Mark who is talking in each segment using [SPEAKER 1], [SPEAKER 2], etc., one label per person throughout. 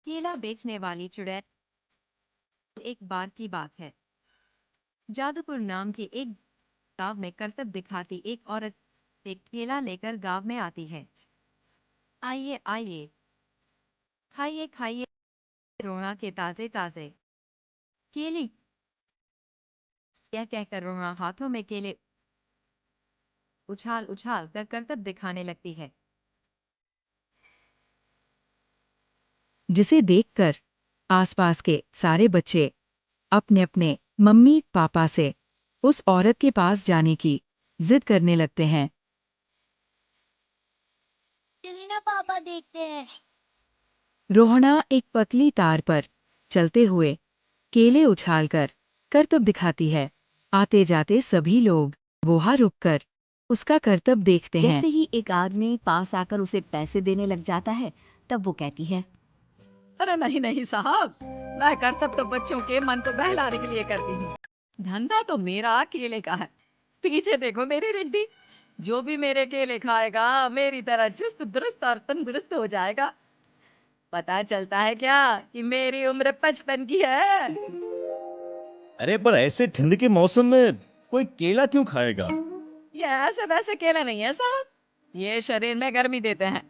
[SPEAKER 1] केला बेचने वाली चुड़ैल। एक बार की बात है, जादूपुर नाम के एक गांव में करतब दिखाती एक औरत एक केला लेकर गांव में आती है। आइए आइए, खाइए खाइए रोना के ताजे ताजे केले। यह कहकर रोना हाथों में केले उछाल उछाल कर करतब दिखाने लगती है, जिसे देखकर आसपास के सारे बच्चे अपने अपने मम्मी पापा से उस औरत के पास जाने की जिद करने लगते हैं।
[SPEAKER 2] चलिए ना पापा देखते हैं।
[SPEAKER 1] रोहना एक पतली तार पर चलते हुए केले उछालकर करतब दिखाती है। आते जाते सभी लोग वहां रुककर उसका करतब देखते हैं।
[SPEAKER 3] जैसे ही एक आदमी पास आकर उसे पैसे देने लग जाता है, तब वो कहती है,
[SPEAKER 4] अरे नहीं नहीं साहब, मैं करतब तो बच्चों के मन को बहलाने के लिए करती हूँ। धंधा तो मेरा केले का है। पीछे देखो मेरी रिड्डी, जो भी मेरे केले खाएगा मेरी तरह चुस्त दुरुस्त और तंदुरुस्त हो जाएगा। पता चलता है क्या कि मेरी उम्र 55 की है।
[SPEAKER 5] अरे पर ऐसे ठंड के मौसम में कोई केला क्यों खाएगा?
[SPEAKER 4] ये ऐसे वैसे केले नहीं है साहब, ये शरीर में गर्मी देते हैं,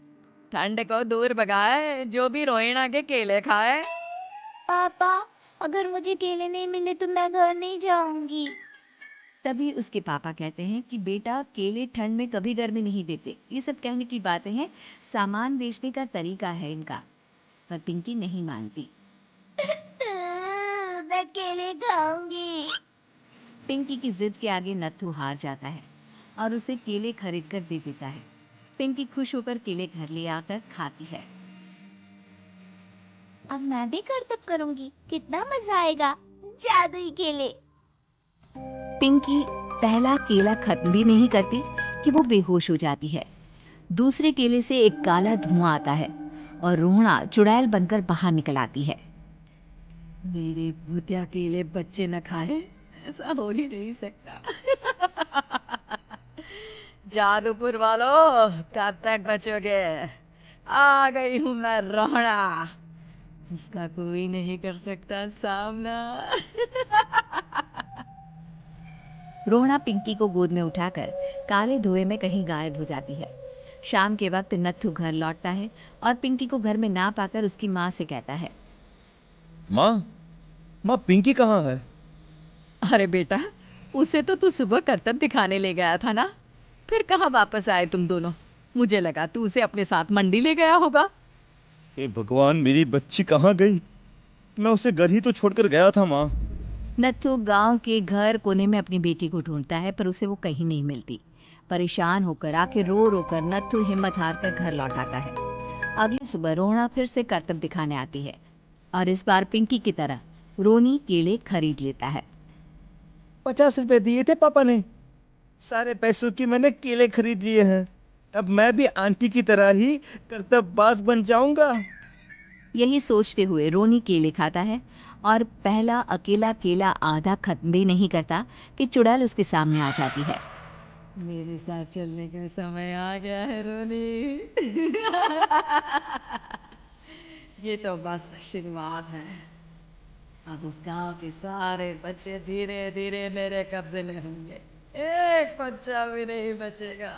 [SPEAKER 4] ठंड को दूर भगाए जो भी रोहिणा के केले खाए।
[SPEAKER 2] पापा, अगर मुझे केले नहीं मिले तो मैं घर नहीं जाऊंगी।
[SPEAKER 3] तभी उसके पापा कहते हैं कि बेटा, केले ठंड में कभी गर्मी नहीं देते। ये सब कहने की बातें हैं, सामान बेचने का तरीका है इनका। पर पिंकी नहीं मानती।
[SPEAKER 2] मैं केले खाऊंगी।
[SPEAKER 3] पिंकी की जिद के आगे नत्थू हार जाता है और उसे केले खरीद कर दे देता है। पिंकी खुश होकर केले घर ले आकर खाती है।
[SPEAKER 2] अब मैं भी करतब करूंगी, कितना मजा आएगा। जादुई केले।
[SPEAKER 3] पिंकी पहला केला खत्म भी नहीं करती कि वो बेहोश हो जाती है। दूसरे केले से एक काला धुआं आता है और रोहना चुड़ैल बनकर बाहर निकल आती है।
[SPEAKER 4] मेरे भूतिया केले बच्चे न खाए, ऐसा हो ही नहीं सकता। जादूपुर वालों, कब तक बचोगे? आ गई हूं मैं रोहना, जिसका कोई नहीं कर सकता सामना।
[SPEAKER 3] रोहना पिंकी को गोद में उठाकर काले धुएं में कहीं गायब हो जाती है। शाम के वक्त नत्थू घर लौटता है और पिंकी को घर में ना पाकर उसकी माँ से कहता है,
[SPEAKER 5] माँ, माँ पिंकी कहाँ है?
[SPEAKER 4] अरे बेटा, उसे तो तू सुबह करतब दिखाने ले गया था ना, फिर कहाँ वापस आए तुम दोनों? मुझे लगा तू उसे अपने साथ मंडी ले गया होगा।
[SPEAKER 5] हे भगवान, मेरी बच्ची कहाँ गई? मैं उसे घर ही तो छोड़कर गया था माँ।
[SPEAKER 3] नत्थू गांव के घर कोने में अपनी बेटी को ढूंढता है, पर उसे वो कहीं नहीं मिलती। परेशान होकर आखिर रो रो कर नत्थू हिम्मत हार कर घर लौट आता है। अगली सुबह रोहना फिर से करतब दिखाने आती है और इस बार पिंकी की तरह रोनी केले खरीद लेता है।
[SPEAKER 5] 50 रुपए दिए थे पापा ने, सारे पैसों की मैंने केले खरीद लिए हैं। अब मैं भी आंटी की तरह ही कर्तव्यबाज बन जाऊंगा।
[SPEAKER 3] यही सोचते हुए रोनी केले खाता है और पहला अकेला केला आधा खत्म भी नहीं करता कि चुड़ैल उसके सामने आ जाती है।
[SPEAKER 4] मेरे साथ चलने का समय आ गया है रोनी। ये तो बस शुरुआत है। अब उस गांव के सारे बच्चे धीरे धीरे मेरे कब्जे में होंगे, एक बच्चा भी नहीं बचेगा।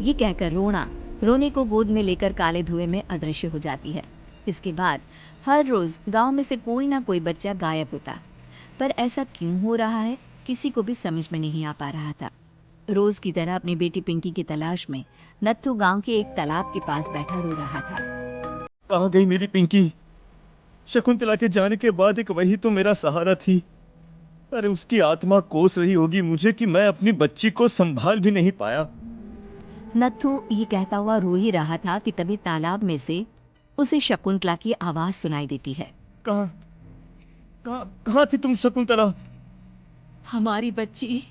[SPEAKER 3] ये कहकर रोना रोनी को गोद में लेकर काले धुएं में अदृश्य हो जाती है। इसके बाद हर रोज गांव में से कोई ना कोई बच्चा गायब होता, पर ऐसा क्यों हो रहा है किसी को भी समझ में नहीं आ पा रहा था। रोज की तरह अपनी बेटी पिंकी की तलाश में नत्थू गांव के एक तालाब के पास बैठा रो रहा था।
[SPEAKER 5] कहाँ गई मेरी पिंकी? शकुंतला के जाने के बाद एक वही तो मेरा सहारा थी। अरे उसकी आत्मा कोस रही होगी मुझे कि मैं अपनी बच्ची को संभाल भी नहीं पाया।
[SPEAKER 3] नत्थू ये कहता हुआ रो ही रहा था कि तभी तालाब में से उसे शकुंतला की आवाज सुनाई देती है।
[SPEAKER 5] कहाँ कहाँ कहाँ थी तुम शकुंतला?
[SPEAKER 4] हमारी बच्ची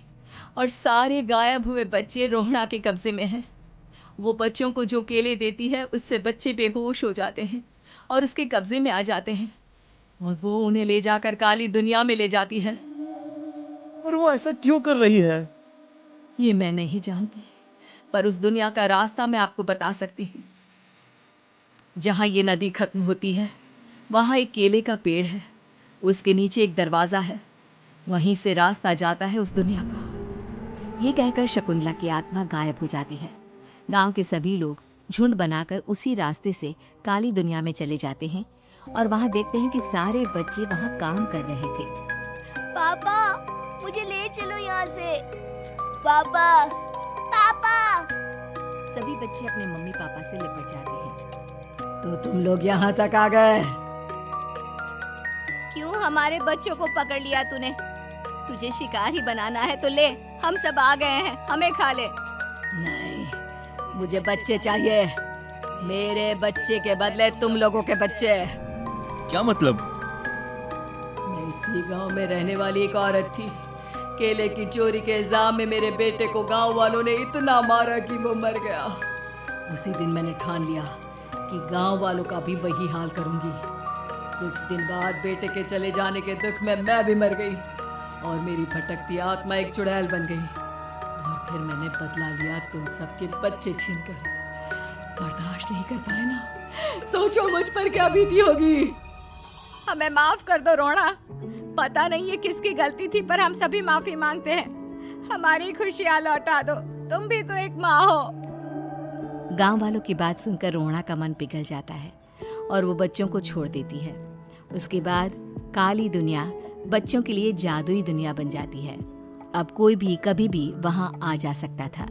[SPEAKER 4] और सारे गायब हुए बच्चे रोहना के कब्जे में हैं। वो बच्चों को जो केले देती है उससे बच्चे बेहोश हो जाते हैं और उसके कब्जे में आ जाते हैं, और वो उन्हें ले जाकर काली दुनिया में ले जाती है।
[SPEAKER 5] और वो ऐसा क्यों कर रही है?
[SPEAKER 4] ये मैं नहीं जानती, पर उस दुनिया का रास्ता मैं आपको बता सकती हूँ। जहाँ ये नदी खत्म होती है वहाँ एक केले का पेड़ है, उसके नीचे एक दरवाज़ा है, वहीं से रास्ता जाता है उस दुनिया का।
[SPEAKER 3] ये कहकर शकुंतला की आत्मा गायब हो जाती है। गांव के सभी लोग झुंड बनाकर उसी रास्ते से काली दुनिया में चले जाते हैं और वहां देखते हैं कि सारे बच्चे वहां काम कर रहे थे।
[SPEAKER 2] पापा मुझे ले चलो यहाँ से। पापा पापा।
[SPEAKER 3] सभी बच्चे अपने मम्मी पापा से लिपट जाते हैं।
[SPEAKER 4] तो तुम लोग यहाँ तक आ गए?
[SPEAKER 2] क्यों हमारे बच्चों को पकड़ लिया तूने? तुझे शिकार ही बनाना है तो ले, हम सब आ गए हैं, हमें खा ले।
[SPEAKER 4] नहीं, मुझे बच्चे चाहिए, मेरे बच्चे के बदले तुम लोगों के बच्चे।
[SPEAKER 5] क्या मतलब?
[SPEAKER 4] मैं इसी गांव में रहने वाली एक औरत थी। केले की चोरी के इल्जाम में मेरे बेटे को गांव वालों ने इतना मारा कि वो मर गया। उसी दिन मैंने ठान लिया कि गांव वालों का भी वही हाल करूंगी। कुछ दिन बाद बेटे के चले जाने के दुख में मैं भी मर गई और मेरी भटकती आत्मा एक चुड़ैल बन गई। और फिर मैंने बदला लिया तुम सबके बच्चे छीनकर। बर्दाश्त नहीं कर पाए ना, सोचो मुझ पर क्या बीती होगी।
[SPEAKER 2] हमें माफ कर दो रोना, पता नहीं ये किसकी गलती थी पर हम सभी माफी मांगते हैं। हमारी खुशियाँ लौटा दो, तुम भी तो एक माँ हो।
[SPEAKER 3] गांव वालों की बात सुनकर रोहना का मन पिघल जाता है और वो बच्चों को छोड़ देती है। उसके बाद काली दुनिया बच्चों के लिए जादुई दुनिया बन जाती है। अब कोई भी कभी भी वहां आ जा सकता था।